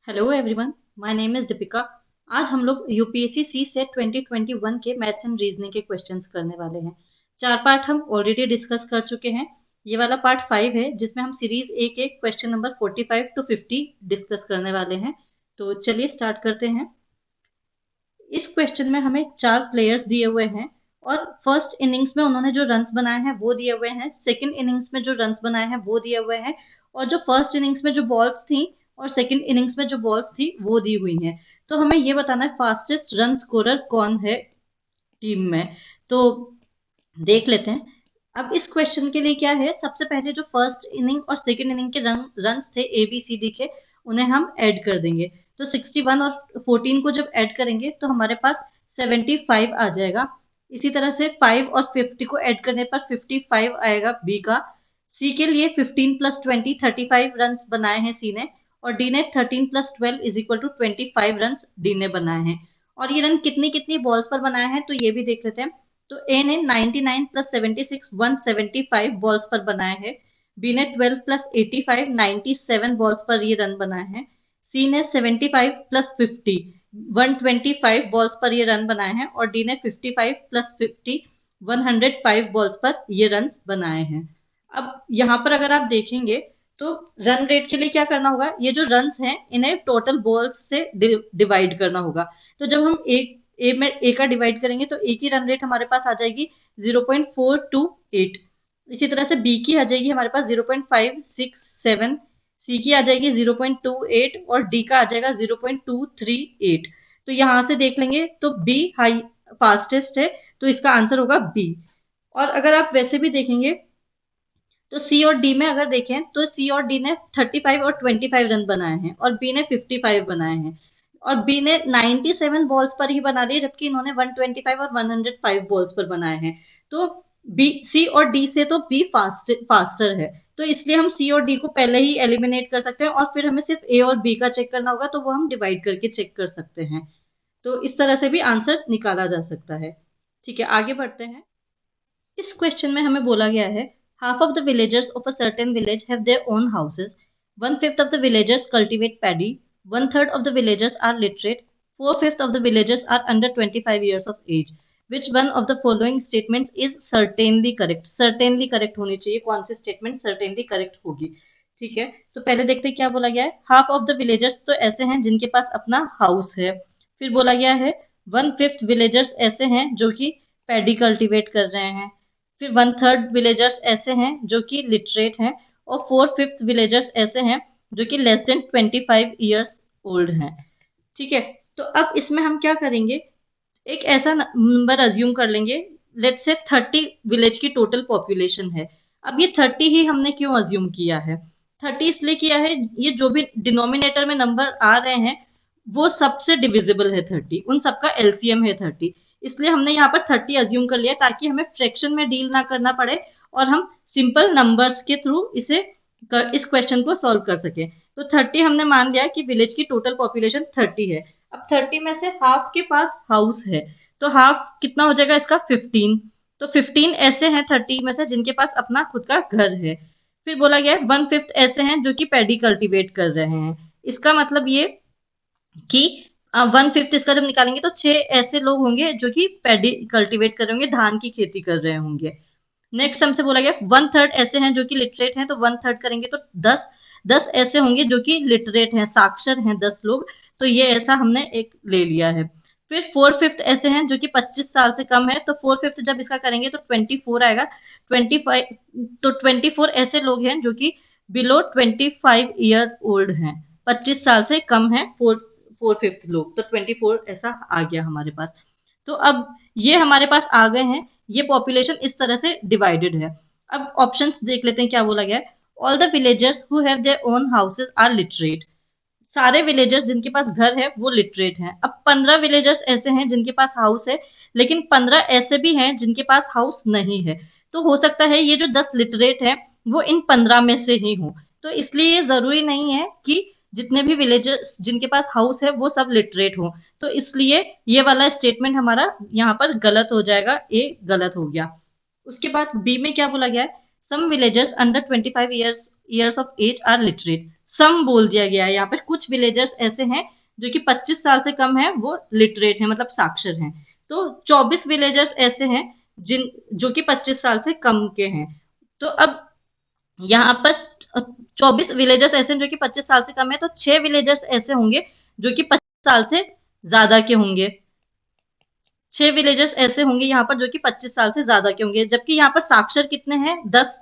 Hello everyone, my name is Deepika. आज हम लोग यूपीएससी सी सेट 2021 के मैथ्स एंड रीजनिंग के क्वेश्चंस करने वाले हैं। चार पार्ट हम ऑलरेडी डिस्कस कर चुके हैं। ये वाला पार्ट 5 है जिसमें हम सीरीज ए के क्वेश्चन नंबर 45 टू 50 डिस्कस करने वाले हैं। तो चलिए स्टार्ट करते हैं। इस क्वेश्चन में हमें चार प्लेयर्स दिए हुए हैं और फर्स्ट इनिंग्स में उन्होंने जो रन्स बनाए हैं वो दिए हुए हैं, सेकंड इनिंग्स में जो रन्स बनाए हैं वो दिए हुए हैं, और जो फर्स्ट इनिंग्स में जो बॉल्स थी और सेकंड इनिंग्स में जो बॉल्स थी वो दी हुई हैं। तो हमें ये बताना है फास्टेस्ट रन स्कोरर कौन है टीम में। तो देख लेते हैं। अब इस क्वेश्चन के लिए क्या है, सबसे पहले जो फर्स्ट इनिंग और सेकंड इनिंग के रन्स थे ए बी सी डी के, उन्हें हम ऐड कर देंगे। तो 61 और 14 को जब ऐड करेंगे तो हमारे पास 75 आ जाएगा। इसी तरह से 5 और 50 को ऐड करने पर 55 आएगा बी का। सी के लिए 15 प्लस 20 35 रन बनाए हैं सी ने, और डी ने 13 plus 12 is equal to 25 run D ने बनाए हैं। और ये रन कितनी कितनी बॉल्स पर बनाए हैं तो ये भी देख लेते हैं। तो ए ने 99 प्लस 76 175 बॉल्स पर बनाए हैं। बी ने 12 प्लस 85 97 बॉल्स पर ये रन बनाए हैं। सी ने 75 प्लस 50 125 बॉल्स पर ये रन बनाए हैं, और डी ने 55 प्लस 50 105 बॉल्स पर ये रन बनाए हैं। अब यहाँ पर अगर आप देखेंगे तो रन रेट के लिए क्या करना होगा, ये जो रन्स हैं इन्हें टोटल बॉल्स से डिवाइड करना होगा। तो जब हम एक ए में ए का डिवाइड करेंगे तो ए की रन रेट हमारे पास आ जाएगी 0.428। इसी तरह से बी की आ जाएगी हमारे पास 0.567, सी की आ जाएगी 0.28 और डी का आ जाएगा 0.238। तो यहाँ से देख लेंगे तो बी हाई फास्टेस्ट है, तो इसका आंसर होगा बी। और अगर आप वैसे भी देखेंगे तो सी और डी में अगर देखें तो सी और डी ने 35 और 25 रन बनाए हैं और बी ने 55 बनाए हैं, और बी ने 97 बॉल्स पर ही बना लिए जबकि इन्होंने 125 और 105 बॉल्स पर बनाए हैं। तो बी सी और डी से तो बी फास्टर है, तो इसलिए हम सी और डी को पहले ही एलिमिनेट कर सकते हैं और फिर हमें सिर्फ ए और बी का चेक करना होगा, तो वो हम डिवाइड करके चेक कर सकते हैं। तो इस तरह से भी आंसर निकाला जा सकता है। ठीक है, आगे बढ़ते हैं। इस क्वेश्चन में हमें बोला गया है half of the villagers of a certain village have their own houses, 1/5 of the villagers cultivate paddy, 1/3 of the villagers are literate, 4/5 of the villagers are under 25 years of age. Which one of the following statements is certainly correct? Certainly correct होनी चाहिए, कौन सी statement certainly correct होगी। ठीक है, तो पहले देखते हैं क्या बोला गया है। हाफ ऑफ द विलेजर्स तो ऐसे हैं जिनके पास अपना हाउस है। फिर बोला गया है 1/5 विलेजर्स ऐसे हैं जो कि पैडी कल्टीवेट कर रहे हैं। फिर 1/3 विलेजर्स ऐसे हैं जो कि लिटरेट हैं, और 4/5 विलेजर्स ऐसे हैं जो कि लेस देन 25 ईयर्स ओल्ड हैं। ठीक है, तो अब इसमें हम क्या करेंगे, एक ऐसा नंबर अज्यूम कर लेंगे। लेट्स से 30 विलेज की टोटल पॉपुलेशन है। अब ये 30 ही हमने क्यों अज्यूम किया है, 30 इसलिए किया है, ये जो भी डिनोमिनेटर में नंबर आ रहे हैं वो सबसे डिविजिबल है 30, उन सबका एलसीएम है 30, इसलिए हमने यहाँ पर 30 अज्यूम कर लिया ताकि हमें फ्रैक्शन में डील ना करना पड़े और हम सिंपल नंबर्स के थ्रू इस क्वेश्चन को सॉल्व कर सके। तो 30 हमने मान लिया कि विलेज की टोटल पॉपुलेशन 30 है। अब 30 में से हाफ के पास हाउस है, तो हाफ कितना हो जाएगा इसका 15। तो 15 ऐसे हैं 30 में से जिनके पास अपना खुद का घर है। फिर बोला गया है 1/5 ऐसे हैं जो कि पैडी कल्टीवेट कर रहे हैं। इसका मतलब ये कि 1/5 इसका जब निकालेंगे तो 6 ऐसे लोग होंगे जो कि पैडी कल्टीवेट कर रहे होंगे, धान की खेती कर रहे होंगे। नेक्स्ट हमसे बोला गया 1/3 ऐसे हैं जो कि लिटरेट हैं, तो 1/3 करेंगे तो 10 ऐसे होंगे जो कि लिटरेट हैं, साक्षर हैं 10 लोग, तो ये ऐसा हमने एक ले लिया है। फिर 4/5 ऐसे हैं जो कि 25 साल से कम है, तो 4/5 जब इसका करेंगे तो 24 आएगा। 25 तो 24 ऐसे लोग हैं जो कि बिलो 25 ईयर ओल्ड हैं, 25 साल से कम है 4/5 लोग, तो 24 ऐसा आ गया हमारे पास। तो अब ये हमारे पास आ गए हैं, ये पॉपुलेशन इस तरह से डिवाइडेड है। अब ऑप्शंस देख लेते हैं क्या बोला गया है। All the villagers who have their own houses are literate, सारे विलेजर्स जिनके पास घर है वो लिटरेट हैं। अब 15 विलेजर्स ऐसे हैं जिनके पास हाउस है, लेकिन 15 ऐसे भी हैं जिनके पास हाउस नहीं है। तो हो सकता है ये जो 10 लिटरेट है वो इन 15 में से ही हो, तो इसलिए ये जरूरी नहीं है कि जितने भी विलेजर्स जिनके पास हाउस है वो सब लिटरेट हो। तो इसलिए ये वाला स्टेटमेंट हमारा यहाँ पर गलत हो जाएगा, ए गलत हो गया। उसके बाद बी में क्या बोला गया है, some villagers under 25 years years of age are literate. Some बोल दिया गया है यहाँ पर, कुछ विलेजर्स ऐसे हैं जो कि 25 साल से कम है, वो लिटरेट है, मतलब साक्षर हैं। तो 24 विलेजर्स ऐसे हैं जिन जो कि 25 साल से कम के हैं। तो अब यहाँ पर 24 विलेजर्स ऐसे हैं जो कि 25 साल से कम है, तो 6 विलेजर्स ऐसे होंगे जो कि 25 साल से ज्यादा के होंगे। 6 विलेजर्स ऐसे होंगे यहाँ पर जो कि 25 साल से ज्यादा के होंगे, जबकि यहाँ पर साक्षर कितने हैं? 10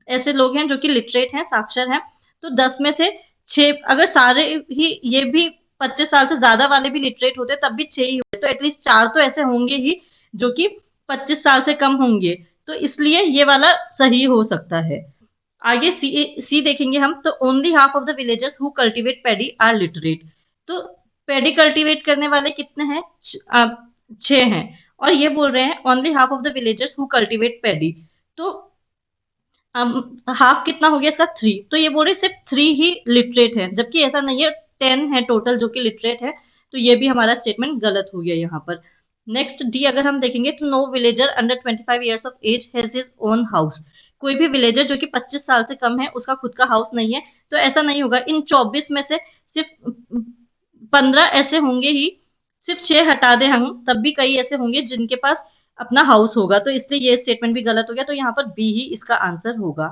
ऐसे लोग हैं जो कि लिटरेट हैं, साक्षर हैं। तो 10 में से 6, अगर सारे ही ये भी 25 साल से ज्यादा वाले भी लिटरेट होते तब भी 6 ही होते, तो एटलीस्ट 4 तो ऐसे होंगे ही जो कि 25 साल से कम होंगे। तो इसलिए ये वाला सही हो सकता है। आगे सी देखेंगे हम, तो only half of the villagers who cultivate paddy are literate. तो पैडी कल्टीवेट करने वाले कितने हैं? 6 हैं। और ये बोल रहे हैं only half of the villagers who cultivate paddy. तो हाफ कितना हो गया इसका? 3। तो ये बोल रहे सिर्फ 3 ही लिटरेट है, जबकि ऐसा नहीं है, 10 है टोटल जो कि लिटरेट है। तो ये भी हमारा स्टेटमेंट गलत हो गया यहाँ पर। नेक्स्ट डी अगर हम देखेंगे, तो no villager under 25 years of age has his own house. कोई भी विलेजर जो कि 25 साल से कम है उसका खुद का हाउस नहीं है। तो ऐसा नहीं होगा, इन 24 में से सिर्फ 15 ऐसे होंगे ही, सिर्फ 6 हटा दें हम तब भी कई ऐसे होंगे जिनके पास अपना हाउस होगा। तो इसलिए ये स्टेटमेंट भी गलत हो गया, तो यहाँ पर बी ही इसका आंसर होगा।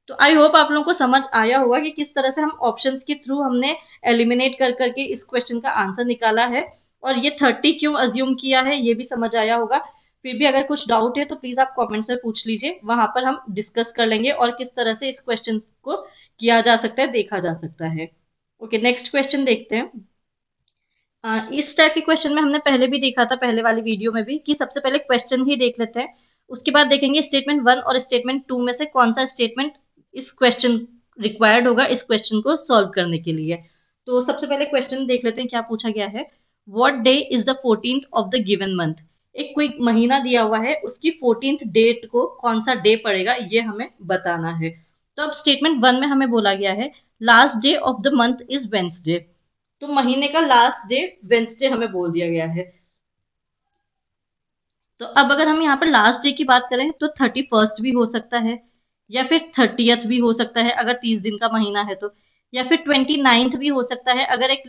तो आई होप आप लोगों को समझ आया होगा कि किस तरह से हम ऑप्शंस के थ्रू हमने एलिमिनेट कर करके इस क्वेश्चन का आंसर निकाला है, और ये 30 क्यों अज्यूम किया है ये भी समझ आया होगा। फिर भी अगर कुछ डाउट है तो प्लीज आप कमेंट्स में पूछ लीजिए, वहां पर हम डिस्कस कर लेंगे और किस तरह से इस क्वेश्चन को किया जा सकता है, देखा जा सकता है। ओके, नेक्स्ट क्वेश्चन देखते हैं। इस टाइप के क्वेश्चन में हमने पहले भी देखा था, पहले वाली वीडियो में भी, कि सबसे पहले क्वेश्चन ही देख लेते हैं, उसके बाद देखेंगे स्टेटमेंट 1 और स्टेटमेंट 2 में से कौन सा स्टेटमेंट इस क्वेश्चन रिक्वायर्ड होगा इस क्वेश्चन को सॉल्व करने के लिए। तो सबसे पहले क्वेश्चन देख लेते हैं क्या पूछा गया है। What day is the 14th of the given month. एक कोई महीना दिया हुआ है, उसकी 14th डेट को कौन सा डे पड़ेगा ये हमें बताना है। तो अब स्टेटमेंट 1 में हमें बोला गया है last day of the month is Wednesday. तो महीने का लास्ट डे वेंसडे हमें बोल दिया गया है। तो अब अगर हम यहाँ पर लास्ट डे की बात करें तो 31st भी हो सकता है, या फिर 30th भी हो सकता है अगर 30 दिन का महीना है तो, या फिर 29th भी हो सकता है अगर एक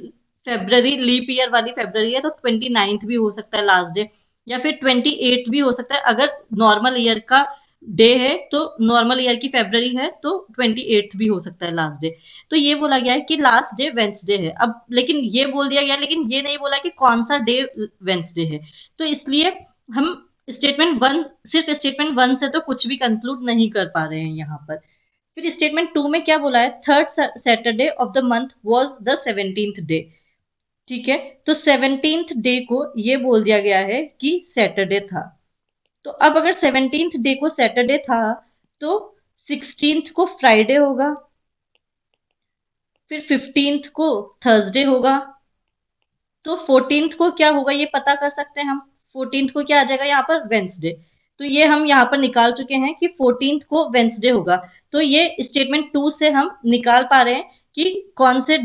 फेब्रवरी लीप ईयर वाली फेब्रवरी है तो 29th भी हो सकता है लास्ट डे, या फिर 28 भी हो सकता है अगर नॉर्मल ईयर का डे है, तो नॉर्मल ईयर की फेब्रवरी है तो 28 भी हो सकता है लास्ट डे। तो ये बोला गया है कि लास्ट डे वेंसडे है। अब लेकिन ये बोल दिया गया, लेकिन ये नहीं बोला कि कौन सा डे वेंसडे है। तो इसलिए हम स्टेटमेंट 1, सिर्फ स्टेटमेंट 1 से तो कुछ भी कंक्लूड नहीं कर पा रहे हैं यहाँ पर। फिर स्टेटमेंट 2 में क्या बोला है, third Saturday of the month was the 17th day. ठीक है, तो 17th डे को ये बोल दिया गया है कि सैटरडे था। तो अब अगर 17th डे को सैटरडे था तो 16th को फ्राइडे होगा, फिर 15th को थर्सडे होगा, तो 14th को क्या होगा ये पता कर सकते हैं हम। 14th को क्या आ जाएगा यहाँ पर, वेंसडे। तो ये हम यहाँ पर निकाल चुके हैं कि 14th को वेंसडे होगा। तो ये स्टेटमेंट 2 से हम निकाल पा रहे हैं कि कौन से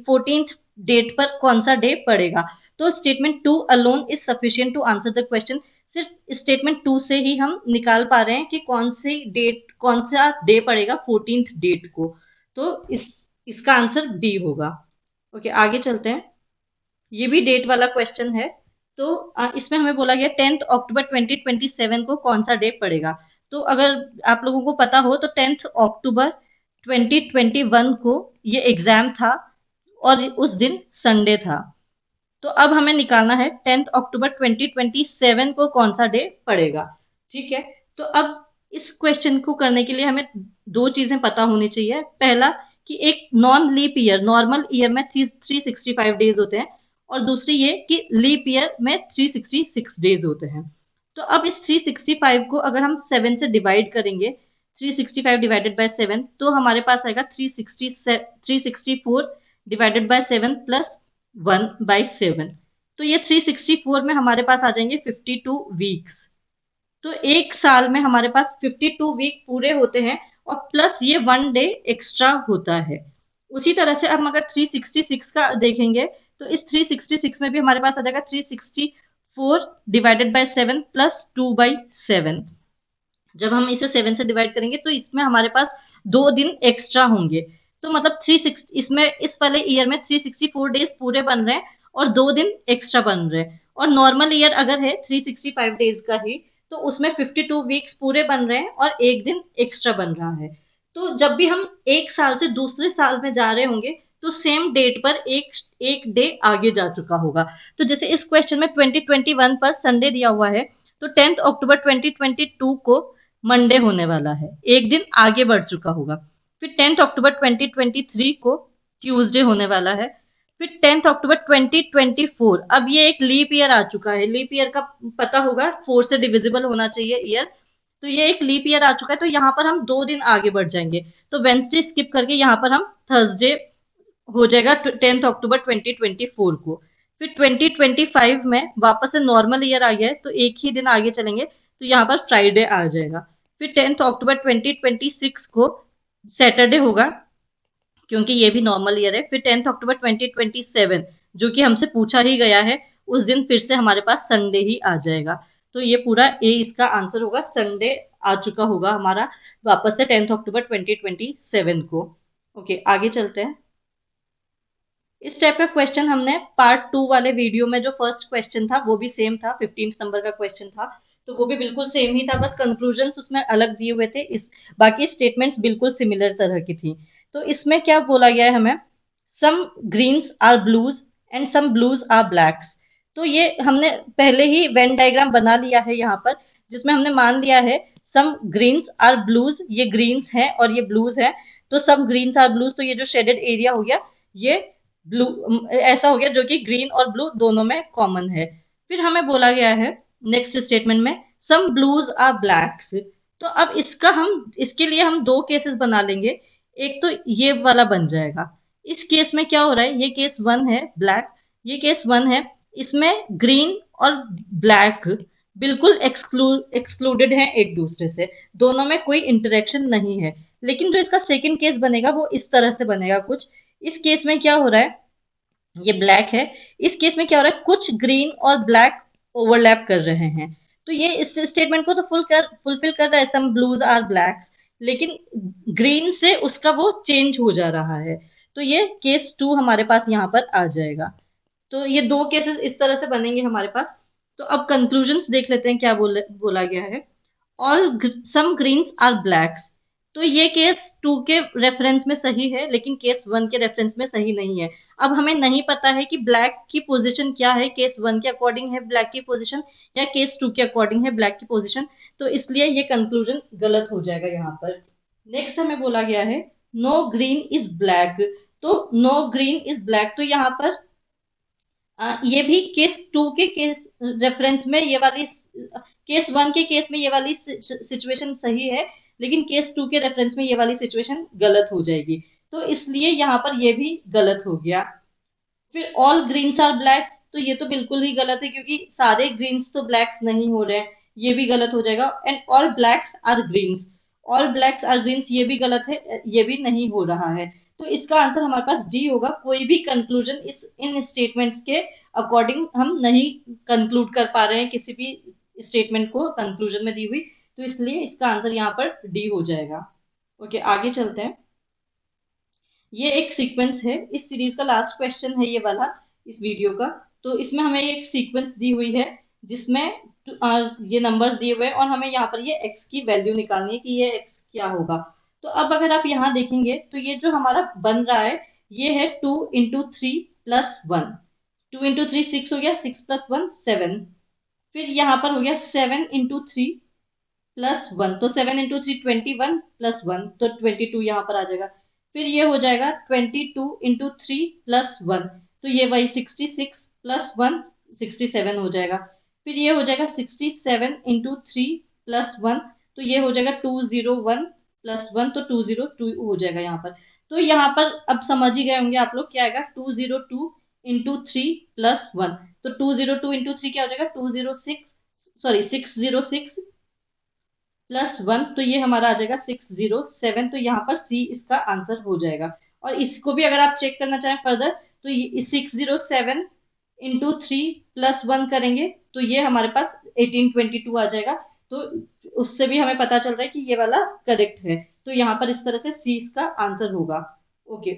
14th डेट पर कौन सा डे पड़ेगा। तो statement 2 alone is sufficient to answer the question. सिर्फ स्टेटमेंट 2 से ही हम निकाल पा रहे हैं कि कौन सी डेट, कौन सा डे पड़ेगा 14th डेट को। तो इसका आंसर डी होगा। ओके, आगे चलते हैं। ये भी डेट वाला क्वेश्चन है। तो इसमें हमें बोला गया 10th अक्टूबर 2027 को कौन सा डे पड़ेगा। तो अगर आप लोगों को पता हो तो 10th अक्टूबर 2021 को ये एग्जाम था और उस दिन संडे था। तो अब हमें निकालना है 10th अक्टूबर 2027 को कौन सा डे पड़ेगा। ठीक है, तो अब इस क्वेश्चन को करने के लिए हमें दो चीजें पता होनी चाहिए। पहला कि एक non leap year, normal year में 365 डेज होते हैं, और दूसरी ये कि लीप ईयर में 366 डेज होते हैं। तो अब इस 365 को अगर हम 7 से डिवाइड करेंगे, 365 डिवाइडेड बाय 7, तो हमारे पास आएगा 364 डिवाइडेड बाय 7 प्लस 1/7। तो ये 364 में हमारे पास आ जाएंगे 52 वीक्स। तो एक साल में हमारे पास 52 वीक पूरे होते हैं, और प्लस ये 1 डे एक्स्ट्रा होता है। उसी तरह से हम अगर 366 का देखेंगे तो इस 366 में भी हमारे पास आ जाएगा 364 डिवाइडेड बाय 7 प्लस 2/7। जब हम इसे 7 से डिवाइड करेंगे तो इसमें हमारे पास 2 दिन एक्स्ट्रा होंगे। तो मतलब 360, इसमें इस वाले ईयर में 364 डेज पूरे बन रहे हैं और 2 दिन एक्स्ट्रा बन रहे हैं। और नॉर्मल ईयर अगर है 365 डेज का ही, तो उसमें 52 वीक्स पूरे बन रहे हैं और 1 दिन एक्स्ट्रा बन रहा है। तो जब भी हम एक साल से दूसरे साल में जा रहे होंगे, तो सेम डेट पर एक एक डे आगे जा चुका होगा। तो जैसे इस क्वेश्चन में 2021 पर संडे दिया हुआ है, तो 10 अक्टूबर 2022 को मंडे होने वाला है, एक दिन आगे बढ़ चुका होगा। फिर 10 अक्टूबर 2023 को ट्यूसडे होने वाला है। फिर 10 अक्टूबर 2024, अब ये एक लीप ईयर आ चुका है। लीप ईयर का पता होगा, 4 से डिविजिबल होना चाहिए ईयर। तो ये एक लीप ईयर आ चुका है, तो यहाँ पर हम 2 दिन आगे बढ़ जाएंगे। तो वेंसडे स्किप करके यहाँ पर हम थर्सडे हो जाएगा 10 अक्टूबर 2024 को। फिर 2025 में वापस से नॉर्मल ईयर आ गया है, तो एक ही दिन आगे चलेंगे, तो यहाँ पर फ्राइडे आ जाएगा। फिर 10 अक्टूबर 2026 को सैटरडे होगा, क्योंकि ये भी नॉर्मल ईयर है। फिर 10 अक्टूबर 2027, जो कि हमसे पूछा ही गया है, उस दिन फिर से हमारे पास संडे ही आ जाएगा। तो ये पूरा ए इसका आंसर होगा, संडे आ चुका होगा हमारा वापस से 10 अक्टूबर 2027 को। ओके, आगे चलते हैं। इस टाइप का क्वेश्चन हमने पार्ट 2 वाले वीडियो में, जो फर्स्ट क्वेश्चन था वो भी सेम था, 15 नंबर का क्वेश्चन था, तो वो भी बिल्कुल सेम ही था, बस कंक्लूजन्स उसमें अलग दिए हुए थे। इस बाकी स्टेटमेंट्स बिल्कुल सिमिलर तरह की थी। तो इसमें क्या बोला गया है हमें, some greens are blues and some blues are blacks. तो ये हमने पहले ही वेन डायग्राम बना लिया है यहाँ पर, जिसमें हमने मान लिया है सम ग्रीन्स आर ब्लूज, ये ग्रीन्स है और ये ब्लूज है। तो सम ग्रीन्स आर ब्लूज, तो ये जो शेडेड एरिया हो गया, ये ब्लू ऐसा हो गया, जो कि ग्रीन और ब्लू दोनों में कॉमन है। फिर हमें बोला गया है नेक्स्ट स्टेटमेंट में, सम ब्लूज आर ब्लैक्स। तो अब इसके लिए हम दो केसेस बना लेंगे। एक तो ये वाला बन जाएगा, इस केस में क्या हो रहा है, ये केस 1 है ब्लैक, ये केस 1 है। इसमें ग्रीन और ब्लैक बिल्कुल एक्सक्लूडेड हैं एक दूसरे से, दोनों में कोई इंटरेक्शन नहीं है। लेकिन जो इसका सेकंड केस बनेगा वो इस तरह से बनेगा कुछ। इस केस में क्या हो रहा है, ये ब्लैक है, इस केस में क्या हो रहा है, कुछ ग्रीन और ब्लैक ओवरलैप कर रहे हैं। तो ये इस स्टेटमेंट को तो फुलफिल कर रहा है, सम ब्लूज आर ब्लैक्स, लेकिन ग्रीन से उसका वो चेंज हो जा रहा है। तो ये केस 2 हमारे पास यहाँ पर आ जाएगा। तो ये दो केसेस इस तरह से बनेंगे हमारे पास। तो अब कंक्लूजन्स देख लेते हैं, क्या बोला गया है। All some greens are blacks, तो ये केस 2 के रेफरेंस में सही है, लेकिन केस 1 के रेफरेंस में सही नहीं है। अब हमें नहीं पता है कि ब्लैक की पोजीशन क्या है, केस 1 के अकॉर्डिंग है ब्लैक की पोजीशन या केस 2 के अकॉर्डिंग है ब्लैक की पोजीशन। तो इसलिए ये कंक्लूजन गलत हो जाएगा यहाँ पर। नेक्स्ट हमें बोला गया है नो ग्रीन इज ब्लैक। तो नो ग्रीन इज ब्लैक, तो यहाँ पर ये भी केस 2 के केस रेफरेंस में, ये वाली केस 1 के केस में ये वाली सिचुएशन सही है, लेकिन केस 2 के रेफरेंस में ये वाली सिचुएशन गलत हो जाएगी। तो इसलिए यहाँ पर ये भी गलत हो गया। फिर ऑल ग्रीन्स आर ब्लैक्स, तो ये तो बिल्कुल ही गलत है, क्योंकि सारे ग्रीन्स तो ब्लैक्स नहीं हो रहे हैं, ये भी गलत हो जाएगा। And all blacks are greens, all blacks are greens, ये भी गलत है, ये भी नहीं हो रहा है। तो इसका आंसर हमारे पास डी होगा। कोई भी कंक्लूजन इन स्टेटमेंट्स के अकॉर्डिंग हम नहीं कंक्लूड कर पा रहे हैं, किसी भी स्टेटमेंट को कंक्लूजन में दी हुई, तो इसलिए इसका आंसर यहाँ पर डी हो जाएगा। ओके, आगे चलते हैं। ये एक सीक्वेंस है, इस सीरीज का लास्ट क्वेश्चन है ये वाला, इस वीडियो का। तो इसमें हमें एक सीक्वेंस दी हुई है, जिसमें ये नंबर्स दिए हुए हैं और हमें यहाँ पर ये x की वैल्यू निकालनी है कि ये x क्या होगा। तो अब अगर आप यहाँ देखेंगे, तो ये जो हमारा बन रहा है, ये है 2 इंटू 3 प्लस 1। 2 इंटू 3 6 हो गया, 6 प्लस 1 7। फिर यहाँ पर हो गया 7 इंटू 3 प्लस 1, तो 7 इंटू 3 21 प्लस 1, तो 22 यहाँ पर आ जाएगा। फिर ये हो जाएगा 22 इंटू 3 प्लस 1, तो ये वही 66 प्लस 1 67 हो जाएगा। फिर ये हो जाएगा 67 इंटू 3 प्लस 1, तो ये हो जाएगा 201 प्लस 1, तो 202 हो जाएगा यहाँ पर। तो यहाँ पर अब समझ ही गए होंगे आप लोग, क्या आएगा 202 इंटू 3 प्लस 1, तो 202 इंटू 3 क्या हो जाएगा 206, सॉरी 606 प्लस 1, तो ये हमारा आ जाएगा 607। तो यहाँ पर सी इसका आंसर हो जाएगा। और इसको भी अगर आप चेक करना चाहें फर्दर, तो ये 607 इंटू 3 प्लस 1 करेंगे, तो ये हमारे पास 1822 आ जाएगा। तो उससे भी हमें पता चल रहा है कि ये वाला करेक्ट है। तो यहाँ पर इस तरह से सी इसका आंसर होगा। ओके,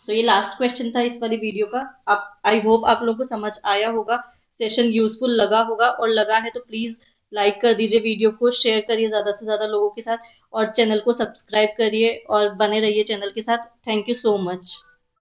तो ये लास्ट क्वेश्चन था इस वाली वीडियो का। आप, आई होप आप लोगों को समझ आया होगा, सेशन यूजफुल लगा होगा, और लगा है तो प्लीज लाइक कर दीजिए वीडियो को, शेयर करिए ज्यादा से ज्यादा लोगों के साथ, और चैनल को सब्सक्राइब करिए और बने रहिए चैनल के साथ। Thank you so much.